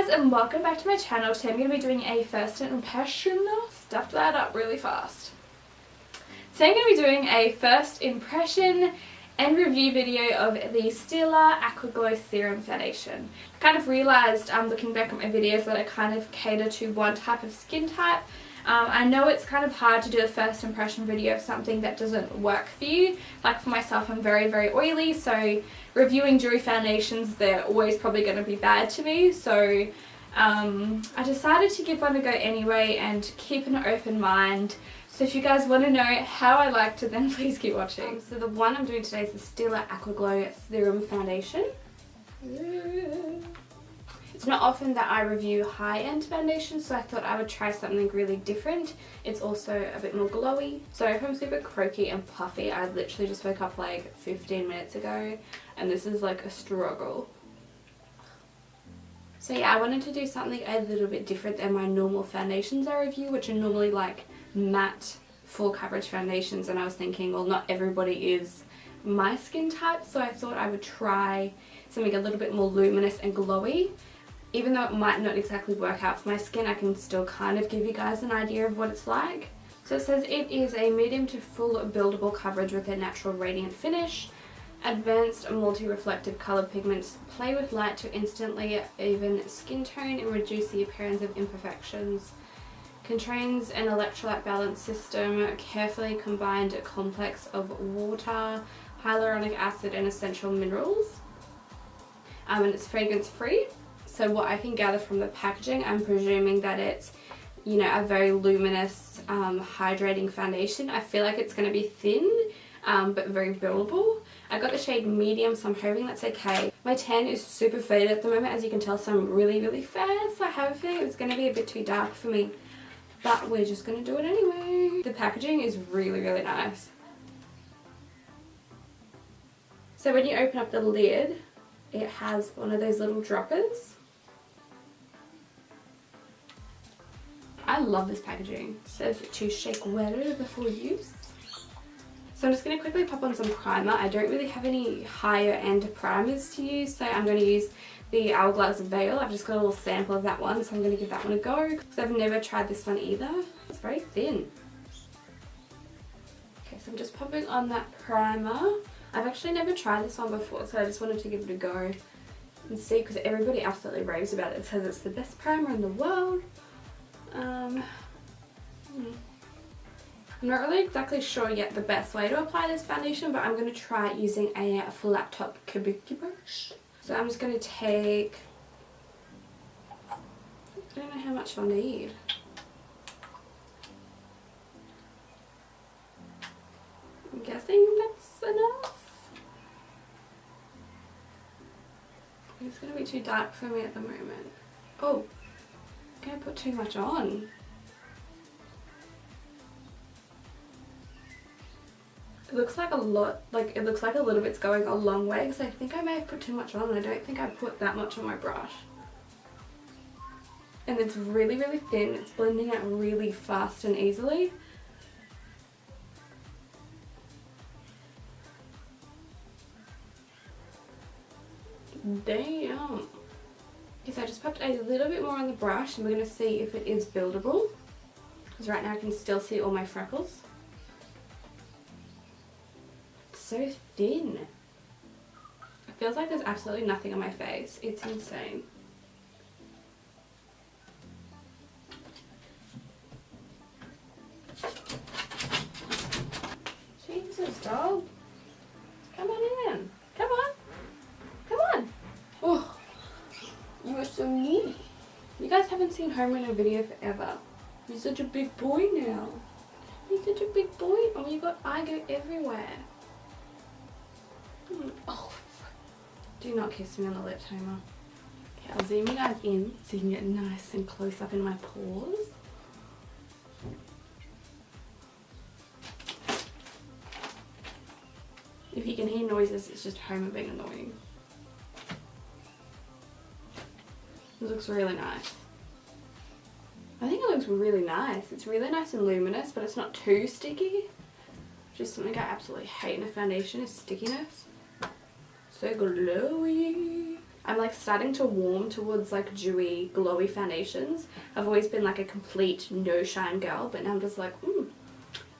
guys, and welcome back to my channel. Today I'm going to be doing a first impression. Stuffed that up really fast. Today I'm going to be doing a first impression and review video of the Stila Aqua Serum Foundation. I kind of realised looking back at my videos that I kind of cater to one type of skin type. I know it's kind of hard to do a first impression video of something that doesn't work for you. Like for myself, I'm very oily, so reviewing dewy foundations, they're always probably going to be bad to me. So I decided to give one a go anyway and keep an open mind. So if you guys want to know how I liked it, then please keep watching. So the one I'm doing today is the Stila Aqua Serum Foundation. It's not often that I review high-end foundations, so I thought I would try something really different. It's also a bit more glowy. So if I'm super croaky and puffy, I literally just woke up like 15 minutes ago, and this is like a struggle. So yeah, I wanted to do something a little bit different than my normal foundations I review, which are normally like matte full coverage foundations, and I was thinking, well, not everybody is my skin type, so I thought I would try something a little bit more luminous and glowy. Even though it might not exactly work out for my skin, I can still kind of give you guys an idea of what it's like. So it says it is a medium to full buildable coverage with a natural radiant finish. Advanced multi-reflective colour pigments play with light to instantly even skin tone and reduce the appearance of imperfections. Contains an electrolyte balance system, carefully combined complex of water, hyaluronic acid and essential minerals. And it's fragrance free. So what I can gather from the packaging, I'm presuming that it's, you know, a very luminous, hydrating foundation. I feel like it's going to be thin, but very buildable. I got the shade medium, so I'm hoping that's okay. My tan is super faded at the moment, as you can tell, so I'm really fair. So I have a feeling it's going to be a bit too dark for me, but we're just going to do it anyway. The packaging is really nice. So when you open up the lid, it has one of those little droppers. I love this packaging. It says to shake well before use. So I'm just going to quickly pop on some primer. I don't really have any higher end primers to use, so I'm going to use the Hourglass Veil. I've just got a little sample of that one, so I'm going to give that one a go because I've never tried this one either. It's very thin. Okay, so I'm just popping on that primer. I've actually never tried this one before, so I just wanted to give it a go and see, because everybody absolutely raves about it. It says it's the best primer in the world. I'm not really exactly sure yet the best way to apply this foundation, but I'm going to try using a flat top kabuki brush. So I'm just going to take, I don't know how much I'll need. I'm guessing that's enough. It's going to be too dark for me at the moment. Oh, I'm going to put too much on. It looks like a lot, like it looks like a little bit's going a long way, because I think I may have put too much on. I don't think I put that much on my brush. And it's really thin. It's blending out really fast and easily. Damn. Okay, so I just popped a little bit more on the brush, and we're going to see if it is buildable. Because right now I can still see all my freckles. It's so thin. It feels like there's absolutely nothing on my face. It's insane. Jesus, dog. Come on in. Come on. Come on. Oh. You are so needy. You guys haven't seen Homer in a video forever. He's such a big boy now. He's such a big boy. Oh, you got eye go everywhere. Oh, do not kiss me on the lips, Homer. Okay, I'll zoom you guys in so you can get nice and close up in my pores. If you can hear noises, it's just Homer being annoying. It looks really nice. I think it looks really nice. It's really nice and luminous, but it's not too sticky. Just something I absolutely hate in a foundation is stickiness. So glowy. I'm like starting to warm towards like dewy, glowy foundations. I've always been like a complete no shine girl, but now I'm just like,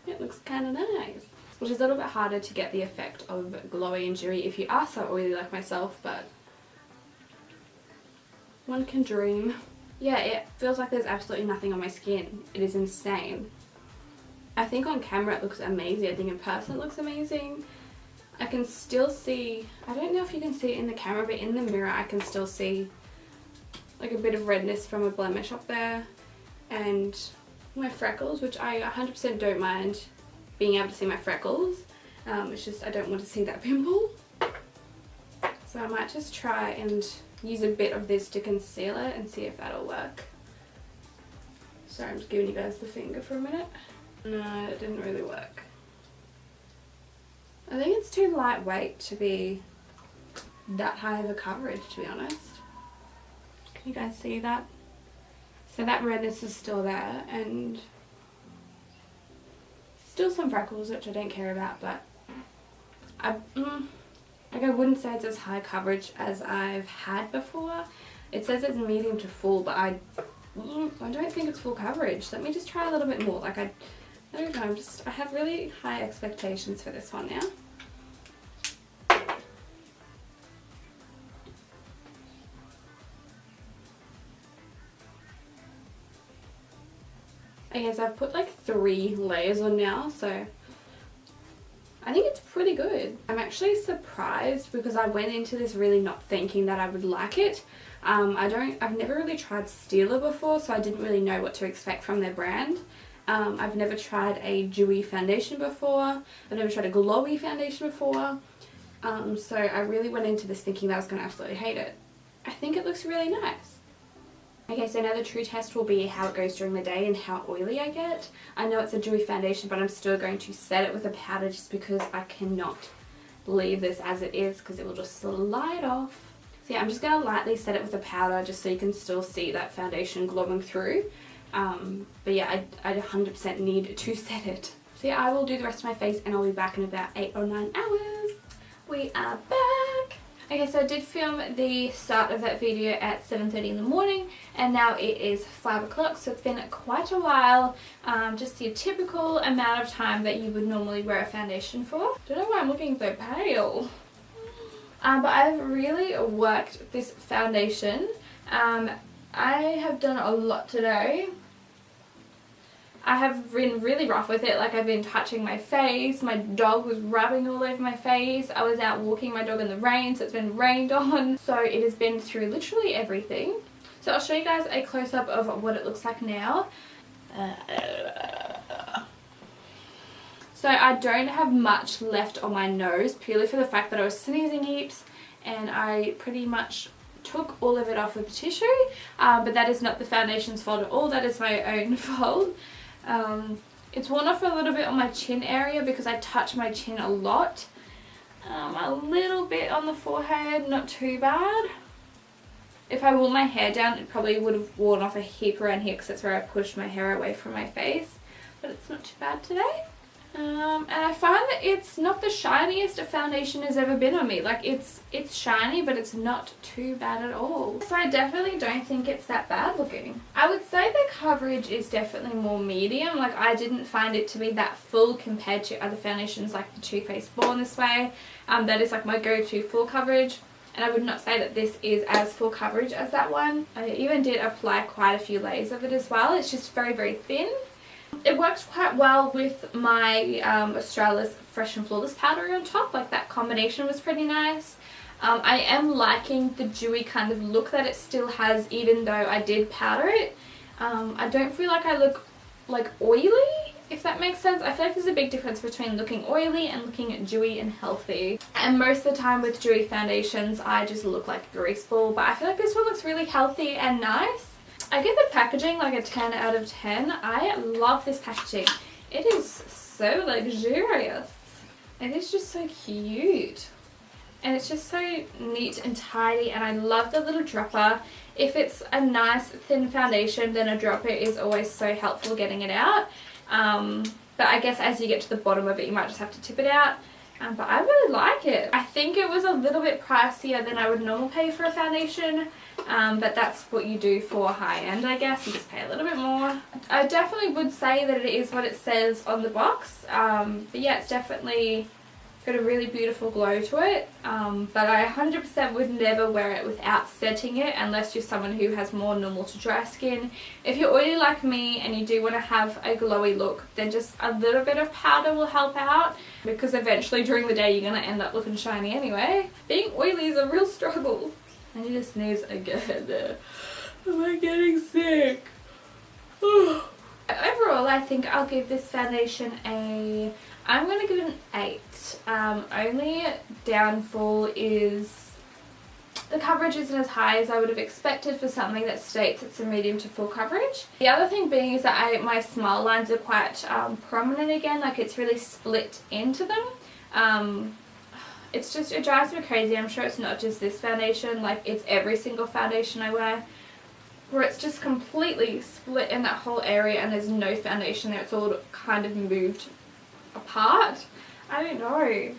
it looks kind of nice. Which is a little bit harder to get the effect of glowy and dewy if you are so oily like myself, but one can dream. Yeah, it feels like there's absolutely nothing on my skin. It is insane. I think on camera it looks amazing. I think in person it looks amazing. I can still see, I don't know if you can see it in the camera, but in the mirror I can still see like a bit of redness from a blemish up there, and my freckles, which I 100% don't mind being able to see my freckles. It's just I don't want to see that pimple. So I might just try and use a bit of this to conceal it and see if that'll work. Sorry, I'm just giving you guys the finger for a minute. No, it didn't really work. I think it's too lightweight to be that high of a coverage, to be honest. Can you guys see that? So that redness is still there, and still some freckles, which I don't care about, but I wouldn't say it's as high coverage as I've had before. It says it's medium to full, but I don't think it's full coverage. Let me just try a little bit more. Like I don't know, I have really high expectations for this one now. Okay, so I've put like 3 layers on now, so I think it's pretty good. I'm actually surprised because I went into this really not thinking that I would like it. I've never really tried Stila before, so I didn't really know what to expect from their brand. I've never tried a dewy foundation before. I've never tried a glowy foundation before. So I really went into this thinking that I was going to absolutely hate it. I think it looks really nice. Okay, so now the true test will be how it goes during the day and how oily I get. I know it's a dewy foundation, but I'm still going to set it with a powder just because I cannot leave this as it is because it will just slide off. So yeah, I'm just going to lightly set it with a powder just so you can still see that foundation glowing through. But yeah, I 100% need to set it. So yeah, I will do the rest of my face and I'll be back in about 8 or 9 hours. We are back! Okay, so I did film the start of that video at 7:30 in the morning, and now it is 5 o'clock, so it's been quite a while. Just the typical amount of time that you would normally wear a foundation for. Don't know why I'm looking so pale. But I've really worked this foundation. I have done a lot today. I have been really rough with it, like I've been touching my face, my dog was rubbing all over my face, I was out walking my dog in the rain, so it's been rained on, so it has been through literally everything. So I'll show you guys a close-up of what it looks like now. So I don't have much left on my nose, purely for the fact that I was sneezing heaps, and I pretty much took all of it off with tissue, but that is not the foundation's fault at all, that is my own fault. It's worn off a little bit on my chin area because I touch my chin a lot. A little bit on the forehead, not too bad. If I wore my hair down, it probably would have worn off a heap around here because that's where I pushed my hair away from my face. But it's not too bad today. And I find that it's not the shiniest a foundation has ever been on me. Like it's shiny, but it's not too bad at all. So I definitely don't think it's that bad looking. I would say the coverage is definitely more medium. Like I didn't find it to be that full compared to other foundations like the Too Faced Born This Way. That is like my go-to full coverage. And I would not say that this is as full coverage as that one. I even did apply quite a few layers of it as well. It's just very, very thin. It works quite well with my Australia's Fresh and Flawless powder on top. Like that combination was pretty nice. I am liking the dewy kind of look that it still has even though I did powder it. I don't feel like I look like oily, if that makes sense. I feel like there's a big difference between looking oily and looking dewy and healthy. And most of the time with dewy foundations I just look like a grease ball, but I feel like this one looks really healthy and nice. I give the packaging like a 10 out of 10. I love this packaging. It is so luxurious. It is just so cute. And it's just so neat and tidy, and I love the little dropper. If it's a nice thin foundation, then a dropper is always so helpful getting it out. But I guess as you get to the bottom of it, you might just have to tip it out. But I really like it. I think it was a little bit pricier than I would normally pay for a foundation, but that's what you do for high-end, I guess. You just pay a little bit more. I definitely would say that it is what it says on the box, but yeah, it's definitely got a really beautiful glow to it, but I 100% would never wear it without setting it unless you're someone who has more normal to dry skin. If you're oily like me and you do want to have a glowy look, then just a little bit of powder will help out, because eventually during the day you're going to end up looking shiny anyway. Being oily is a real struggle. I need to sneeze again. Am I getting sick? Overall, I think I'll give this foundation I'm going to give it an 8. Only downfall is the coverage isn't as high as I would have expected for something that states it's a medium to full coverage. The other thing being is that my smile lines are quite prominent again, like it's really split into them. It drives me crazy. I'm sure it's not just this foundation, like it's every single foundation I wear, where it's just completely split in that whole area and there's no foundation there. It's all kind of moved apart. I don't know.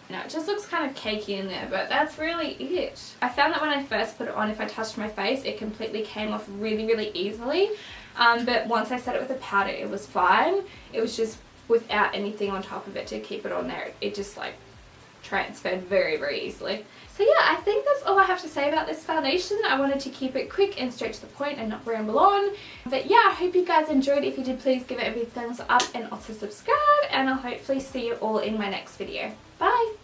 No, it just looks kind of cakey in there, but that's really it. I found that when I first put it on, if I touched my face, it completely came off really, really easily. But once I set it with a powder, it was fine. It was just without anything on top of it to keep it on there. It just like transferred very, very easily. So yeah, I think that's all I have to say about this foundation. I wanted to keep it quick and straight to the point and not ramble on. But yeah, I hope you guys enjoyed. If you did, please give it a big thumbs up and also subscribe. And I'll hopefully see you all in my next video. Bye!